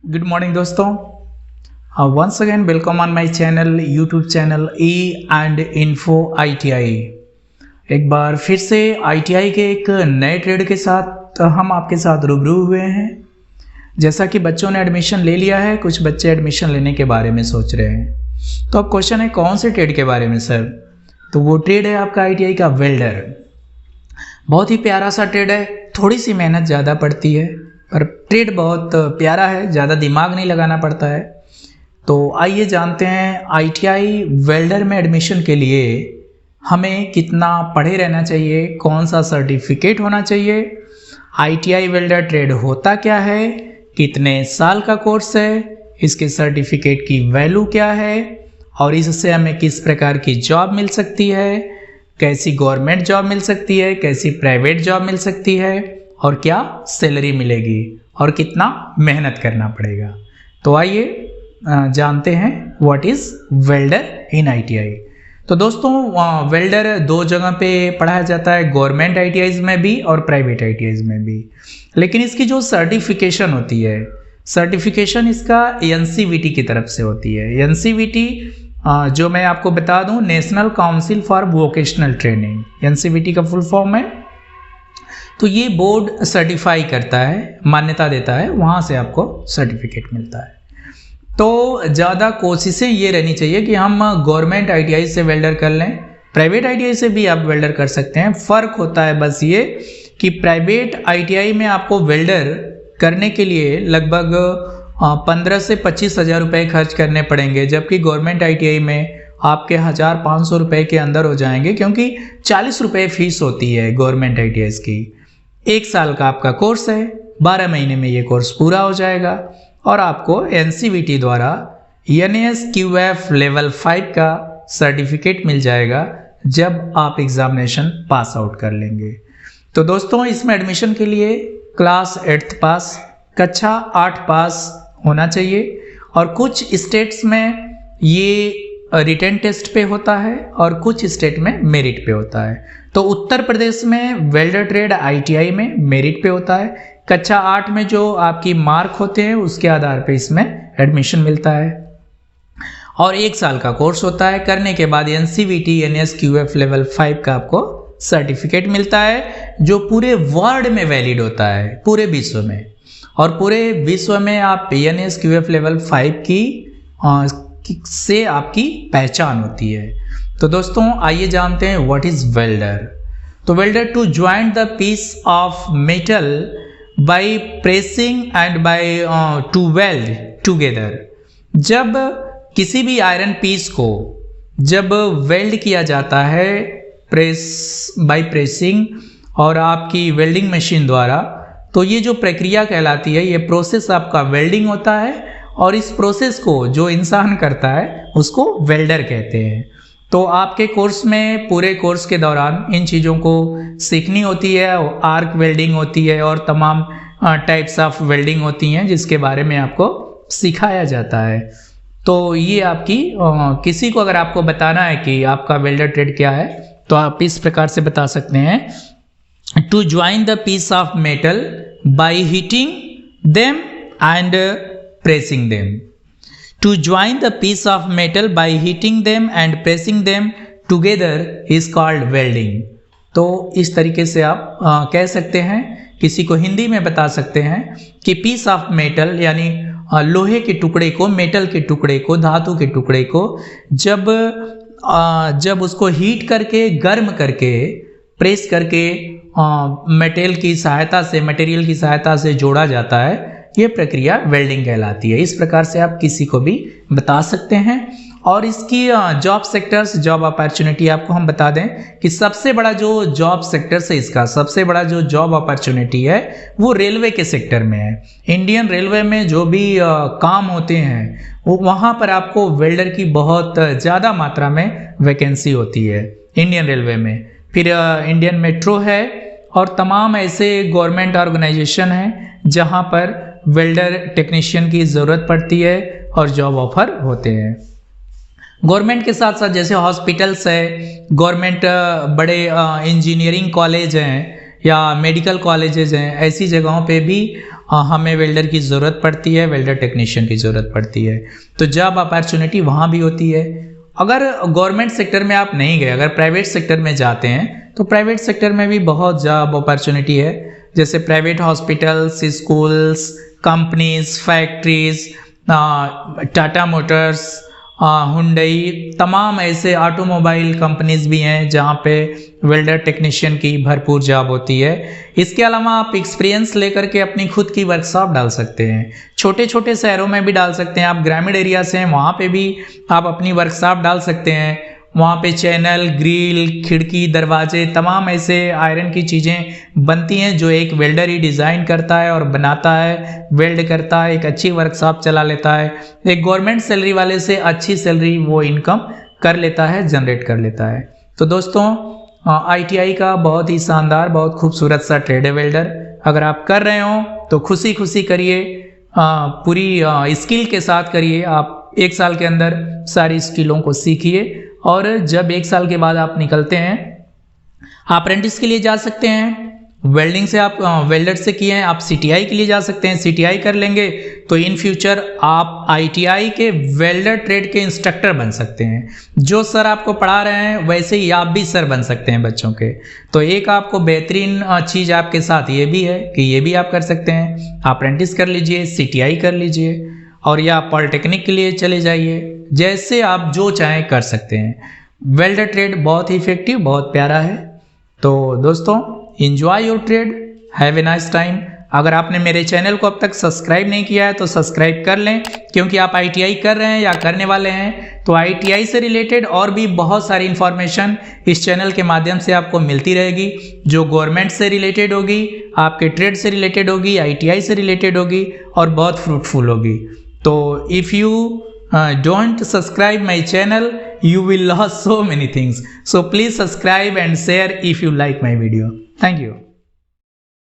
Good morning दोस्तों, once again welcome on my channel YouTube channel E and info ITI। एक बार फिर से ITI के एक नए ट्रेड के साथ हम आपके साथ रूबरू हुए हैं। जैसा कि बच्चों ने एडमिशन ले लिया है, कुछ बच्चे एडमिशन लेने के बारे में सोच रहे हैं। तो अब क्वेश्चन है कौन से ट्रेड के बारे में सर? तो वो ट्रेड है आपका ITI का वेल्डर। बहुत ही प्यारा सा ट्रेड है, थोड़ी सी मेहनत ज़्यादा पड़ती है पर ट्रेड बहुत प्यारा है, ज़्यादा दिमाग नहीं लगाना पड़ता है। तो आइए जानते हैं ITI वेल्डर में एडमिशन के लिए हमें कितना पढ़े रहना चाहिए, कौन सा सर्टिफिकेट होना चाहिए, ITI वेल्डर ट्रेड होता क्या है, कितने साल का कोर्स है, इसके सर्टिफिकेट की वैल्यू क्या है और इससे हमें किस प्रकार की जॉब मिल सकती है, कैसी गवर्नमेंट जॉब मिल सकती है, कैसी प्राइवेट जॉब मिल सकती है और क्या सैलरी मिलेगी और कितना मेहनत करना पड़ेगा। तो आइए जानते हैं what is welder in ITI। तो दोस्तों वेल्डर दो जगह पे पढ़ाया जाता है, गवर्नमेंट ITIs में भी और प्राइवेट ITIs में भी। लेकिन इसकी जो सर्टिफिकेशन होती है, सर्टिफिकेशन इसका NCVT की तरफ से होती है। NCVT जो मैं आपको बता दूं, national council for vocational training, NCVT का फुल फॉर्म है। तो ये बोर्ड सर्टिफाई करता है, मान्यता देता है, वहाँ से आपको सर्टिफिकेट मिलता है। तो ज़्यादा कोशिशें ये रहनी चाहिए कि हम गवर्नमेंट ITI से वेल्डर कर लें, प्राइवेट ITI से भी आप वेल्डर कर सकते हैं। फ़र्क होता है बस ये कि प्राइवेट ITI में आपको वेल्डर करने के लिए लगभग 15 से 25 हज़ार रुपये खर्च करने पड़ेंगे, जबकि गवर्नमेंट ITI में आपके 1500 रुपये के अंदर हो जाएंगे, क्योंकि 40 रुपये फीस होती है गवर्नमेंट ITIs की। 1 साल का आपका कोर्स है, 12 महीने में ये कोर्स पूरा हो जाएगा और आपको NCVT द्वारा NASQF लेवल 5 का सर्टिफिकेट मिल जाएगा जब आप एग्जामिनेशन पास आउट कर लेंगे। तो दोस्तों इसमें एडमिशन के लिए क्लास 8th पास, कक्षा 8 पास होना चाहिए और कुछ स्टेट्स में ये रिटन टेस्ट पे होता है और कुछ स्टेट में मेरिट पे होता है। तो उत्तर प्रदेश में वेल्डर ट्रेड ITI में मेरिट पे होता है। कक्षा 8 में जो आपकी मार्क होते हैं उसके आधार पे इसमें एडमिशन मिलता है और 1 साल का कोर्स होता है। करने के बाद NCVT NASQF लेवल 5 का आपको सर्टिफिकेट मिलता है, जो पूरे वर्ल्ड में वैलिड होता है, पूरे विश्व में। और पूरे विश्व में आप NASQF लेवल 5 की से आपकी पहचान होती है। तो दोस्तों आइए जानते हैं व्हाट इज वेल्डर। तो welder to join the piece of metal by pressing and by to weld together. जब किसी भी आयरन पीस को जब वेल्ड किया जाता है बाय प्रेसिंग और आपकी वेल्डिंग मशीन द्वारा, तो ये जो प्रक्रिया कहलाती है, ये प्रोसेस आपका वेल्डिंग होता है और इस प्रोसेस को जो इंसान करता है उसको वेल्डर कहते हैं। तो आपके कोर्स में, पूरे कोर्स के दौरान इन चीज़ों को सीखनी होती है। आर्क वेल्डिंग होती है और तमाम टाइप्स ऑफ वेल्डिंग होती हैं जिसके बारे में आपको सिखाया जाता है। तो ये आपकी किसी को अगर आपको बताना है कि आपका वेल्डर ट्रेड क्या है, तो आप इस प्रकार से बता सकते हैं, to join the piece of metal by heating them and pressing them. To join the piece of metal by heating them and pressing them together is called welding. तो इस तरीके से आप कह सकते हैं, किसी को हिंदी में बता सकते हैं कि पीस ऑफ मेटल यानी लोहे के टुकड़े को, मेटल के टुकड़े को, धातु के टुकड़े को जब उसको हीट करके, गर्म करके, प्रेस करके मटेरियल की सहायता से जोड़ा जाता है, ये प्रक्रिया वेल्डिंग कहलाती है। इस प्रकार से आप किसी को भी बता सकते हैं। और इसकी जॉब सेक्टर्स, जॉब अपॉर्चुनिटी आपको हम बता दें कि सबसे बड़ा जो जॉब सेक्टर्स है, इसका सबसे बड़ा जो जॉब अपॉर्चुनिटी है वो रेलवे के सेक्टर में है। इंडियन रेलवे में जो भी काम होते हैं वो वहाँ पर आपको वेल्डर की बहुत ज़्यादा मात्रा में वैकेंसी होती है इंडियन रेलवे में। फिर इंडियन मेट्रो है और तमाम ऐसे गवर्नमेंट ऑर्गेनाइजेशन हैं जहाँ पर वेल्डर टेक्नीशियन की ज़रूरत पड़ती है और जॉब ऑफर होते हैं। गवर्नमेंट के साथ साथ जैसे हॉस्पिटल्स है, गवर्नमेंट बड़े इंजीनियरिंग कॉलेज हैं या मेडिकल कॉलेजेस हैं, ऐसी जगहों पे भी हमें वेल्डर की ज़रूरत पड़ती है, वेल्डर टेक्नीशियन की ज़रूरत पड़ती है। तो जॉब अपॉर्चुनिटी वहाँ भी होती है। अगर गवर्नमेंट सेक्टर में आप नहीं गए, अगर प्राइवेट सेक्टर में जाते हैं तो प्राइवेट सेक्टर में भी बहुत जॉब अपॉर्चुनिटी है। जैसे private hospitals, schools, companies, factories, Tata Motors, Hyundai, तमाम ऐसे ऑटोमोबाइल कंपनीज भी हैं जहाँ पे वेल्डर टेक्नीशियन की भरपूर जॉब होती है। इसके अलावा आप एक्सपीरियंस लेकर के अपनी खुद की वर्कशॉप डाल सकते हैं। छोटे छोटे शहरों में भी डाल सकते हैं। आप ग्रामीण एरिया से हैं, वहाँ पे भी आप अपनी वर्कशॉप डाल सकते हैं। वहाँ पे चैनल, ग्रिल, खिड़की, दरवाजे, तमाम ऐसे आयरन की चीज़ें बनती हैं जो एक वेल्डर ही डिज़ाइन करता है और बनाता है, वेल्ड करता है, एक अच्छी वर्कशॉप चला लेता है। एक गवर्नमेंट सैलरी वाले से अच्छी सैलरी वो इनकम कर लेता है, जनरेट कर लेता है। तो दोस्तों, ITI का बहुत ही शानदार, बहुत खूबसूरत सा ट्रेड है वेल्डर। अगर आप कर रहे हो तो खुशी खुशी करिए, पूरी स्किल के साथ करिए। आप 1 साल के अंदर सारी स्किलों को सीखिए और जब 1 साल के बाद आप निकलते हैं, अप्रेंटिस के लिए जा सकते हैं। वेल्डिंग से आप वेल्डर से किए हैं, आप CTI के लिए जा सकते हैं। CTI कर लेंगे तो इन फ्यूचर आप ITI के वेल्डर ट्रेड के इंस्ट्रक्टर बन सकते हैं। जो सर आपको पढ़ा रहे हैं वैसे ही आप भी सर बन सकते हैं बच्चों के। तो एक आपको बेहतरीन चीज़ आपके साथ ये भी है कि ये भी आप कर सकते हैं। अप्रेंटिस कर लीजिए, CTI कर लीजिए और या पॉलिटेक्निक के लिए चले जाइए। जैसे आप जो चाहें कर सकते हैं। वेल्डर ट्रेड बहुत ही इफेक्टिव, बहुत प्यारा है। तो दोस्तों, enjoy your trade, have a nice time. अगर आपने मेरे चैनल को अब तक सब्सक्राइब नहीं किया है तो सब्सक्राइब कर लें, क्योंकि आप ITI कर रहे हैं या करने वाले हैं तो ITI से रिलेटेड और भी बहुत सारी इन्फॉर्मेशन इस चैनल के माध्यम से आपको मिलती रहेगी, जो गवर्नमेंट से रिलेटेड होगी, आपके ट्रेड से रिलेटेड होगी, ITI से रिलेटेड होगी और बहुत फ्रूटफुल होगी। तो if you don't subscribe my channel, you will lose so many things. So please subscribe and share if you like my video. Thank you.